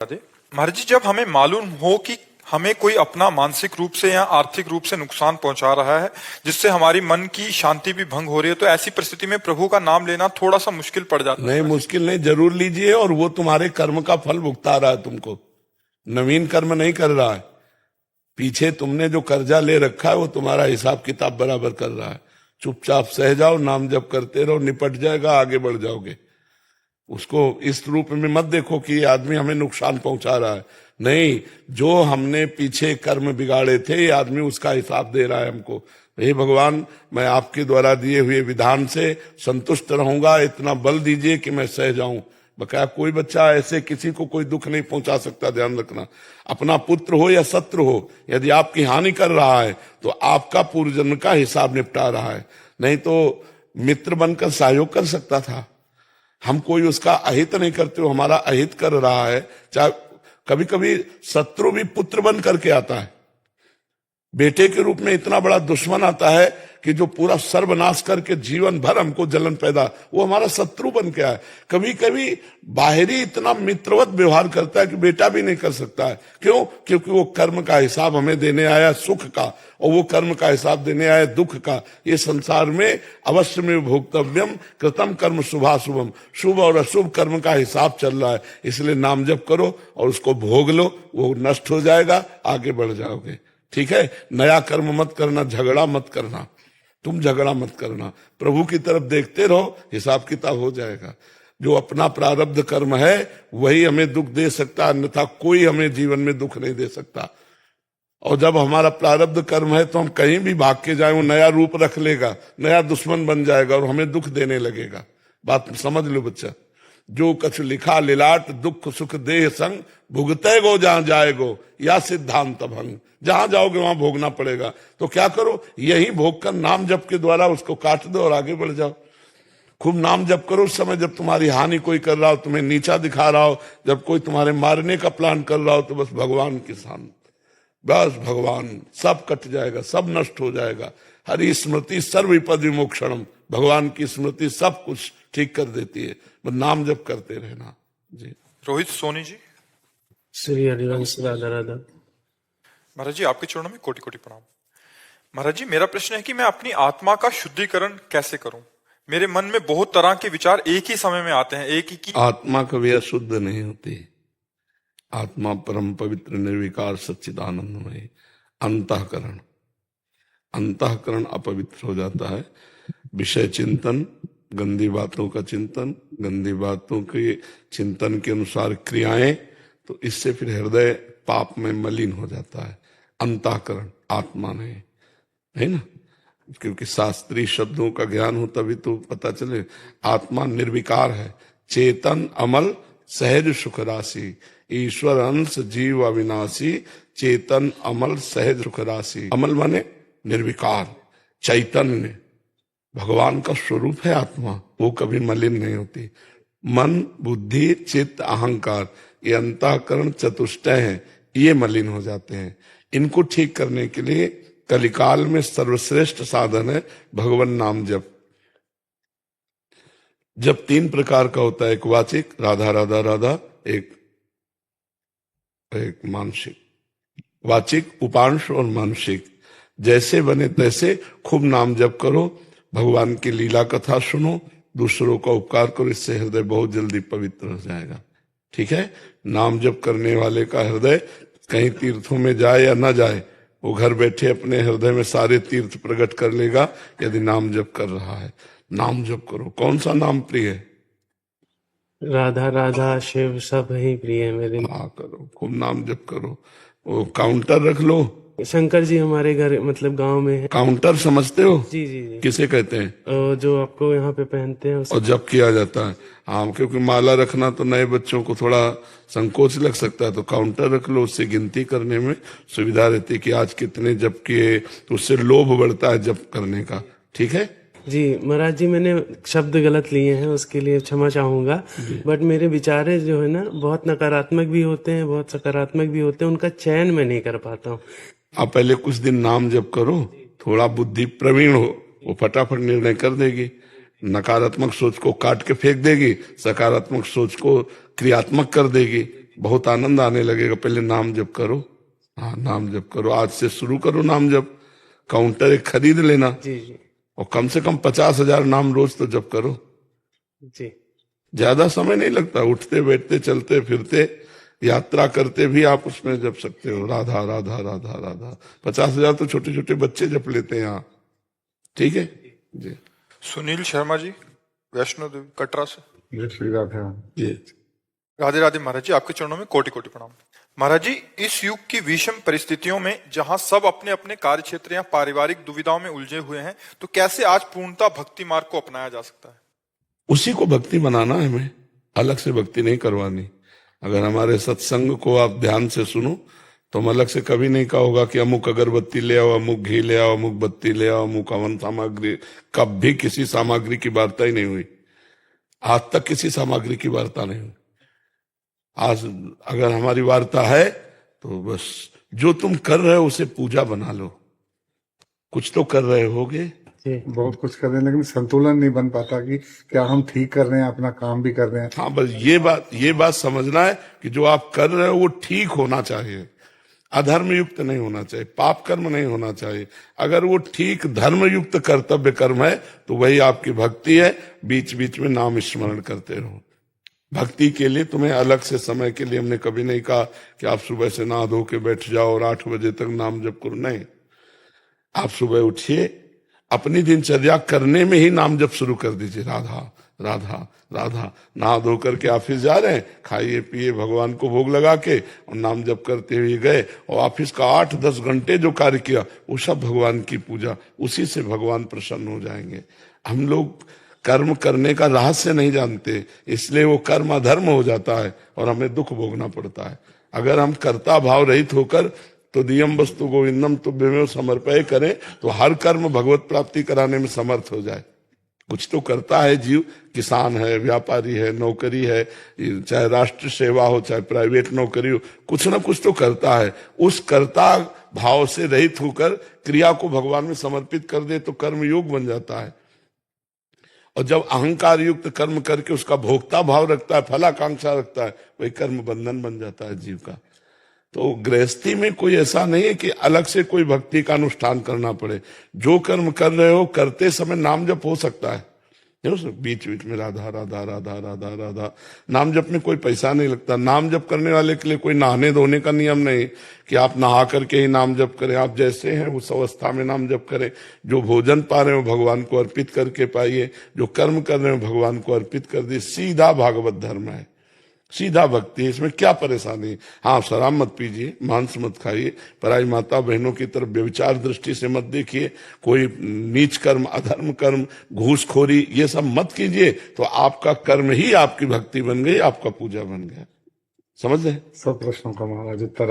महाराज जी, जब हमें मालूम हो कि हमें कोई अपना मानसिक रूप से या आर्थिक रूप से नुकसान पहुंचा रहा है, जिससे हमारी मन की शांति भी भंग हो रही है, तो ऐसी परिस्थिति में प्रभु का नाम लेना थोड़ा सा मुश्किल पड़ जाता है। नहीं, मुश्किल नहीं, जरूर लीजिए। और वो तुम्हारे कर्म का फल भुगता रहा है तुमको, नवीन कर्म नहीं कर रहा है। पीछे तुमने जो कर्जा ले रखा है वो तुम्हारा हिसाब किताब बराबर कर रहा है। चुपचाप सह जाओ, नाम जप करते रहो, निपट जाएगा, आगे बढ़ जाओगे। उसको इस रूप में मत देखो कि ये आदमी हमें नुकसान पहुंचा रहा है। नहीं, जो हमने पीछे कर्म बिगाड़े थे, ये आदमी उसका हिसाब दे रहा है हमको। हे भगवान, मैं आपके द्वारा दिए हुए विधान से संतुष्ट रहूंगा, इतना बल दीजिए कि मैं सह जाऊं। बकाया कोई बच्चा ऐसे किसी को कोई दुख नहीं पहुंचा सकता, ध्यान रखना। अपना पुत्र हो या शत्रु हो, यदि आपकी हानि कर रहा है तो आपका पूर्व जन्म का हिसाब निपटा रहा है। नहीं तो मित्र बनकर सहयोग कर सकता था। हम कोई उसका अहित नहीं करते हो, हमारा अहित कर रहा है। चाहे कभी कभी शत्रु भी पुत्र बन करके आता है, बेटे के रूप में इतना बड़ा दुश्मन आता है कि जो पूरा सर्वनाश करके जीवन भर हमको जलन पैदा, वो हमारा शत्रु बन के आए। कभी कभी बाहरी इतना मित्रवत व्यवहार करता है कि बेटा भी नहीं कर सकता है। क्यों? क्योंकि वो कर्म का हिसाब हमें देने आया सुख का, और वो कर्म का हिसाब देने आया दुख का। ये संसार में अवश्य में भोक्तव्यम कृतम कर्म शुभाशुभम, शुभ और अशुभ कर्म का हिसाब चल रहा है। इसलिए नाम जप करो और उसको भोग लो, वो नष्ट हो जाएगा, आगे बढ़ जाओगे। ठीक है? नया कर्म मत करना, झगड़ा मत करना, तुम झगड़ा मत करना, प्रभु की तरफ देखते रहो, हिसाब किताब हो जाएगा। जो अपना प्रारब्ध कर्म है वही हमें दुख दे सकता, अन्यथा कोई हमें जीवन में दुख नहीं दे सकता। और जब हमारा प्रारब्ध कर्म है तो हम कहीं भी भाग के जाए, वो नया रूप रख लेगा, नया दुश्मन बन जाएगा और हमें दुख देने लगेगा। बात समझ लो बच्चा। जो कछु लिखा लिलाट, दुख सुख देह संग, भुगते गो जहां जाएगो, या सिद्धांत भंग। जहां जाओगे वहां भोगना पड़ेगा। तो क्या करो, यही भोग कर नाम जप के द्वारा उसको काट दो और आगे बढ़ जाओ। खूब नाम जप करो उस समय जब तुम्हारी हानि कोई कर रहा हो, तुम्हें नीचा दिखा रहा हो, जब कोई तुम्हारे मारने का प्लान कर रहा हो, तो बस भगवान के सामने, बस भगवान, सब कट जाएगा, सब नष्ट हो जाएगा। हरि स्मृति सर्व विपद विमोक्षणम, भगवान की स्मृति सब कुछ ठीक कर देती है। बस नाम जप करते रहना। जी। रोहित सोनी जी। श्री हरिवंश राधा राधा। महाराज जी, आपके चरणों में कोटि कोटि प्रणाम। महाराज जी, मेरा प्रश्न है कि मैं अपनी आत्मा का शुद्धिकरण कैसे करूं? मेरे मन में बहुत तरह के विचार एक ही समय में आते हैं, एक ही की। आत्मा कभी अशुद्ध नहीं होती। आत्मा परम पवित्र निर्विकार सच्चिदानंदमय। अंतःकरण, अंतःकरण अपवित्र हो जाता है। विषय चिंतन, गंदी बातों का चिंतन, गंदी बातों के चिंतन के अनुसार क्रियाएं, तो इससे फिर हृदय पाप में मलिन हो जाता है। अंतःकरण, आत्मा नहीं, है ना? क्योंकि शास्त्रीय शब्दों का ज्ञान हो तभी तो पता चले। आत्मा निर्विकार है, चेतन अमल सहज सुख राशि, ईश्वर अंश जीव अविनाशी, चेतन अमल सहज सुख राशि। अमल माने निर्विकार, चैतन्य, भगवान का स्वरूप है आत्मा, वो कभी मलिन नहीं होती। मन, बुद्धि, चित्त, अहंकार, ये अंतःकरण चतुष्टय हैं, ये मलिन हो जाते हैं। इनको ठीक करने के लिए कलिकाल में सर्वश्रेष्ठ साधन है भगवान नाम जप। जब 3 प्रकार का होता है, एक वाचिक राधा राधा राधा, एक मानसिक। वाचिक उपांश और मानसिक, जैसे बने तैसे खूब नाम जप करो, भगवान की लीला कथा सुनो, दूसरों का उपकार करो, इससे हृदय बहुत जल्दी पवित्र हो जाएगा। ठीक है? नाम जप करने वाले का हृदय कहीं तीर्थों में जाए या ना जाए, वो घर बैठे अपने हृदय में सारे तीर्थ प्रकट कर लेगा यदि नाम जप कर रहा है। नाम जप करो। कौन सा नाम प्रिय है? राधा राधा शिव सब ही प्रिय है मेरे। हाँ, करो, खूब नाम जप करो। वो काउंटर रख लो। शंकर जी हमारे घर मतलब गांव में है। काउंटर समझते हो? जी जी जी। किसे कहते हैं? जो आपको यहाँ पे पहनते हैं और जब किया जाता है। हाँ, क्योंकि माला रखना तो नए बच्चों को थोड़ा संकोच लग सकता है, तो काउंटर रख लो, उससे गिनती करने में सुविधा रहती है कि आज कितने जप किए, तो उससे लोभ बढ़ता है जप करने का। ठीक है जी। महाराज जी, मैंने शब्द गलत लिए हैं, उसके लिए क्षमा चाहूंगा। बट मेरे विचारे जो है ना, बहुत नकारात्मक भी होते हैं, बहुत सकारात्मक भी होते हैं, उनका चयन मैं नहीं कर पाता हूँ। आप पहले कुछ दिन नाम जप करो, थोड़ा बुद्धि प्रवीण हो, वो फटाफट निर्णय कर देगी। नकारात्मक सोच को काट के फेंक देगी, सकारात्मक सोच को क्रियात्मक कर देगी। बहुत आनंद आने लगेगा। पहले नाम जप करो, हाँ नाम जप करो, आज से शुरू करो नाम जप। काउंटर एक खरीद लेना जी जी और कम से कम 50,000 नाम रोज तो जप करो। जी। ज्यादा समय नहीं लगता, उठते बैठते चलते फिरते यात्रा करते भी आप उसमें जप सकते हो। राधा राधा राधा राधा। 50,000 तो छोटे छोटे बच्चे जप लेते हैं यहाँ। ठीक है जी। सुनील शर्मा जी, वैष्णो देवी कटरा से। जय श्री राधे। जी राधे राधे महाराज जी, आपके चरणों में कोटि कोटि प्रणाम। महाराज जी, इस युग की विषम परिस्थितियों में जहां सब अपने अपने कार्य क्षेत्र या पारिवारिक दुविधाओं में उलझे हुए हैं, तो कैसे आज पूर्णता भक्ति मार्ग को अपनाया जा सकता है? उसी को भक्ति बनाना है, हमें अलग से भक्ति नहीं करवानी। अगर हमारे सत्संग को आप ध्यान से सुनो तो हम अलग से कभी नहीं कहा होगा कि अमुक अगरबत्ती ले आओ, अमुक घी ले आओ, अमुक बत्ती ले आओ, अमुक हवन सामग्री। कभी किसी सामग्री की वार्ता ही नहीं हुई, आज तक किसी सामग्री की वार्ता नहीं हुई। आज अगर हमारी वार्ता है तो बस जो तुम कर रहे हो उसे पूजा बना लो। कुछ तो कर रहे होगे, बहुत कुछ कर रहे हैं लेकिन संतुलन नहीं बन पाता कि क्या हम ठीक कर रहे हैं, अपना काम भी कर रहे हैं। हाँ बस ये बात समझना है कि जो आप कर रहे हो वो ठीक होना चाहिए, अधर्म युक्त नहीं होना चाहिए, पाप कर्म नहीं होना चाहिए। अगर वो ठीक धर्म युक्त कर्तव्य कर्म है तो वही आपकी भक्ति है। बीच बीच में नाम स्मरण करते रहो। भक्ति के लिए तुम्हें अलग से समय के लिए हमने कभी नहीं कहा कि आप सुबह से नहा धो के बैठ जाओ और 8 बजे तक नाम जप करो। नहीं, आप सुबह उठिए, अपनी दिनचर्या करने में ही नाम जप शुरू कर दीजिए। राधा राधा राधा। नहा धो करके ऑफिस जा रहे हैं, खाइए पिए, भगवान को भोग लगा के और नाम जप करते हुए गए और ऑफिस का 8-10 घंटे जो कार्य किया वो सब भगवान की पूजा, उसी से भगवान प्रसन्न हो जाएंगे। हम लोग कर्म करने का रहस्य नहीं जानते, इसलिए वो कर्म अधर्म हो जाता है और हमें दुख भोगना पड़ता है। अगर हम कर्ता भाव रहित होकर तो दियम वस्तु गोविंदम तुभ्यमेव समर्पय करें तो हर कर्म भगवत प्राप्ति कराने में समर्थ हो जाए। कुछ तो करता है जीव, किसान है, व्यापारी है, नौकरी है, चाहे राष्ट्र सेवा हो चाहे प्राइवेट नौकरी हो, कुछ ना कुछ तो करता है। उस कर्ता भाव से रहित होकर क्रिया को भगवान में समर्पित कर दे तो कर्म योग बन जाता है। और जब अहंकार युक्त कर्म करके उसका भोक्ता भाव रखता है, फलाकांक्षा रखता है, वही कर्म बंधन बन जाता है जीव का। तो गृहस्थी में कोई ऐसा नहीं है कि अलग से कोई भक्ति का अनुष्ठान करना पड़े। जो कर्म कर रहे हो करते समय नाम जप हो सकता है, बीच बीच में राधा राधा राधा राधा राधा। नाम जप में कोई पैसा नहीं लगता। नाम जप करने वाले के लिए कोई नहाने धोने का नियम नहीं कि आप नहा करके ही नाम जप करें। आप जैसे हैं उस अवस्था में नाम जप करें। जो भोजन पा रहे हो भगवान को अर्पित करके पाइए, जो कर्म कर रहे हो भगवान को अर्पित कर दिए। सीधा भागवत धर्म है, सीधा भक्ति है, इसमें क्या परेशानी। हाँ, शराब मत पीजिए, मांस मत खाइए, पराई माता बहनों की तरफ व्यभिचार दृष्टि से मत देखिए, कोई नीच कर्म, अधर्म कर्म, घूसखोरी ये सब मत कीजिए। तो आपका कर्म ही आपकी भक्ति बन गई, आपका पूजा बन गया। समझ रहे? सब प्रश्नों का महाराज उत्तर